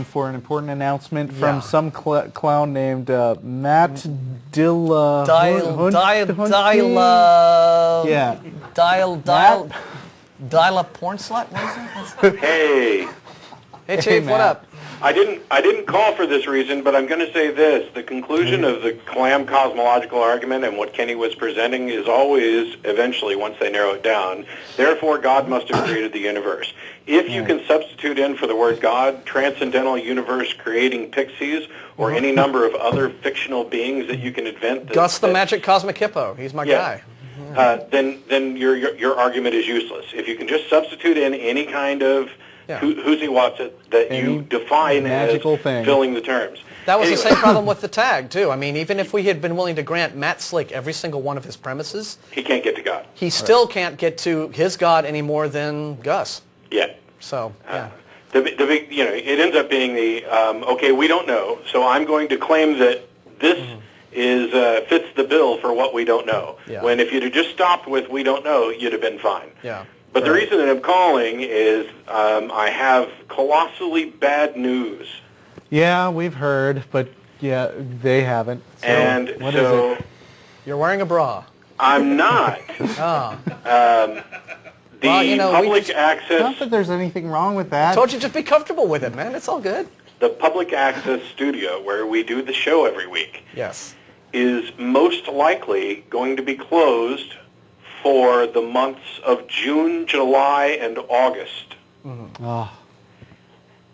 time for an important announcement from some clown named Matt Dial a porn slut? What is it? Hey. Hey, Chief, what up? I didn't call for this reason, but I'm going to say this. The conclusion of the clam cosmological argument and what Kenny was presenting is always, eventually, once they narrow it down, therefore God must have created the universe. If you can substitute in for the word God, transcendental universe creating pixies, or any number of other fictional beings that you can invent. Gus the Magic Cosmic Hippo. He's my guy. Then your argument is useless. If you can just substitute in any kind of who's what's it that you define as filling the terms. That was the same problem with the tag, too. I mean, even if we had been willing to grant Matt Slick every single one of his premises, he can't get to God. He still can't get to his God any more than Gus. Yeah. So, the big, it ends up being the, okay, we don't know, so I'm going to claim that this is fits the bill for what we don't know. Yeah. When if you'd have just stopped with we don't know, you'd have been fine. Yeah. But the reason that I'm calling is I have colossally bad news. Yeah, we've heard, but they haven't. So and what so is it? You're wearing a bra. I'm not. Public access. Not that there's anything wrong with that. I told you just be comfortable with it, man. It's all good. The public access studio where we do the show every week. Yes. Is most likely going to be closed for the months of June, July, and August.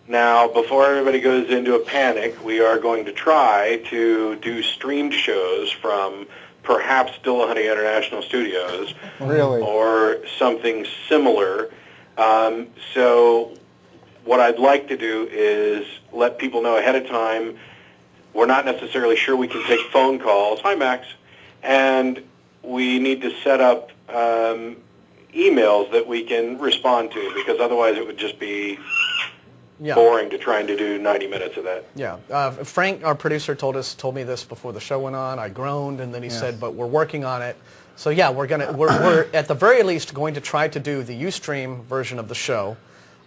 Now, before everybody goes into a panic, we are going to try to do streamed shows from perhaps Dillahunty International Studios. Really? Or something similar. So what I'd like to do is let people know ahead of time. We're not necessarily sure we can take phone calls. Hi, Max. And we need to set up emails that we can respond to, because otherwise it would just be boring to trying to do 90 minutes of that. Yeah. Frank, our producer, told me this before the show went on. I groaned, and then he said, but we're working on it. So yeah, we're at the very least going to try to do the Ustream version of the show,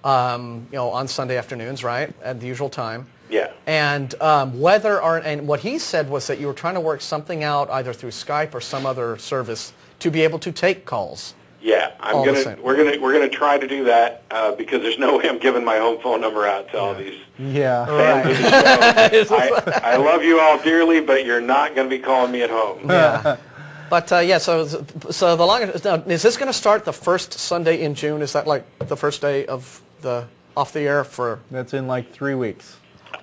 on Sunday afternoons, right, at the usual time. Yeah. And and what he said was that you were trying to work something out either through Skype or some other service to be able to take calls. Yeah, we're gonna try to do that because there's no way I'm giving my home phone number out to all these fans of the show. I love you all dearly, but you're not going to be calling me at home. Yeah. But so the longest now, is this going to start the first Sunday in June? Is that like the first day of the off the air for? That's in like 3 weeks,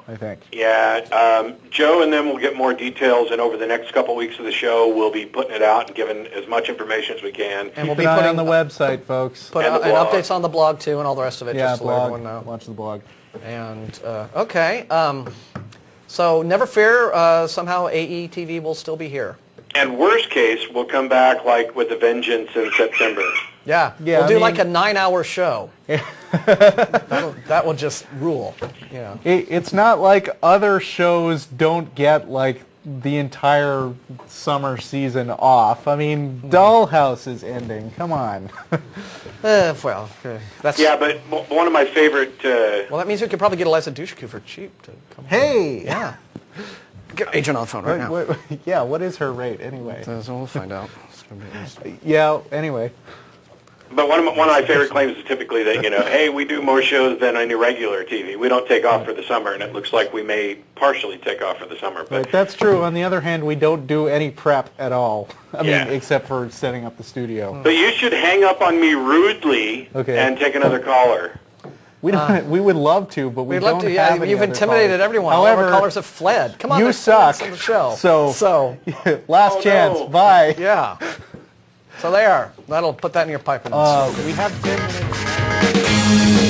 I think. Yeah, Joe and them will get more details, and over the next couple weeks of the show, we'll be putting it out and giving as much information as we can. And we'll be putting on the website, folks. And updates on the blog too, and all the rest of it. Yeah, just to let everyone know. Watch the blog. And okay, so never fear. Somehow AETV will still be here. And worst case, we'll come back like with a vengeance in September. Yeah. We'll do like a 9-hour show. that will just rule. Yeah. It's not like other shows don't get like the entire summer season off. I mean, Dollhouse is ending. Come on. That's but one of my favorite. Well, that means we could probably get Eliza Dushku for cheap to come. Hey. Yeah. Get Agent on the phone right now. What is her rate anyway? So we'll find out. Anyway. But one of my favorite claims is typically that, hey, we do more shows than any regular TV. We don't take off for the summer, and it looks like we may partially take off for the summer. But right, that's true. On the other hand, we don't do any prep at all. I mean, except for setting up the studio. So you should hang up on me rudely and take another caller. We don't. We would love to, but we don't have any You've intimidated everyone. However, all our callers have fled. Come on, you suck. On the show. So last chance. No. Bye. Yeah. So there. That'll put that in your pipe. We have 10 minutes.